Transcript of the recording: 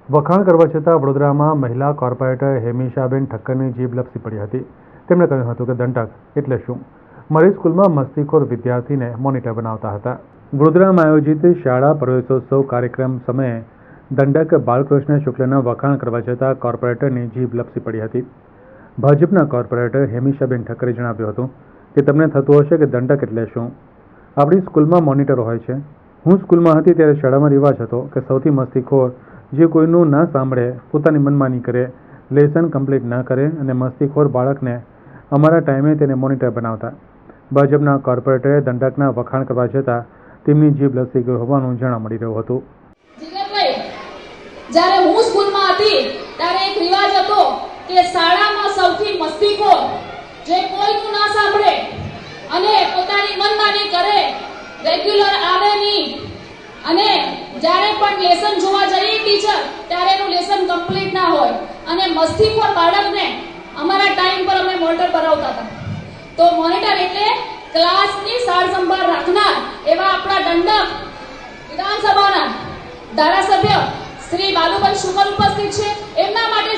વખાણ કરવા છતાં વડોદરામાં મહિલા કોર્પોરેટર હેમિશાબેન ઠક્કરની જીભ લપસી પડી હતી. તેમણે કહ્યું હતું કે દંડક એટલે શું? મારી સ્કૂલમાં મસ્તીખોર વિદ્યાર્થીને મોનિટર બનાવતા હતા. વડોદરામાં આયોજિત શાળા પ્રવેશોત્સવ કાર્યક્રમ સમયે દંડક બાલકૃષ્ણ શુક્લના વખાણ કરવા છતાં કોર્પોરેટરની જીભ લપસી પડી હતી. ભાજપના કોર્પોરેટર હેમિશાબેન ઠક્કરે જણાવ્યું હતું કે તમને થતું હશે કે દંડક એટલે શું? આપણી સ્કૂલમાં મોનિટર હોય છે. હું સ્કૂલમાં હતી ત્યારે શાળામાં રિવાજ હતો કે સૌથી મસ્તીખોર જે કોઈનું ના સાંભળે, પોતાની મનમાની કરે, લેસન કમ્પ્લીટ ન કરે અને મસ્તીખોર બાળકને અમારા ટાઈમે તેને મોનિટર બનાવતા. ભાજપના કોર્પોરેટરે દંડકના વખાણ કરવા છતાં તેમની જીભ લપસી ગઈ હોવાનું જાણવા મળી રહ્યું હતું. જ્યારે હું સ્કૂલમાં હતી ત્યારે એક રિવાજ હતો કે શાળામાં સૌથી મસ્તીખોર જે કોઈનું ના સાંભળે અને પોતાની મનમાની કરે, રેગ્યુલર આવે નહીં અને જ્યારે પણ લેસન જોવા જઈએ ટીચર ત્યારે એનું લેસન કમ્પ્લીટ ના હોય અને મસ્તીખોર બાળકને અમારા ટાઈમ પર અમે મોનિટર બનાવતા હતા. તો મોનિટર એટલે ક્લાસની સાર સંભાળ રાખનાર એવા આપણા દંડક વિધાનસભાના ધારાસભ્ય શ્રી બાલુભાઈ શુકલ ઉપસ્થિત છે. એમના માટે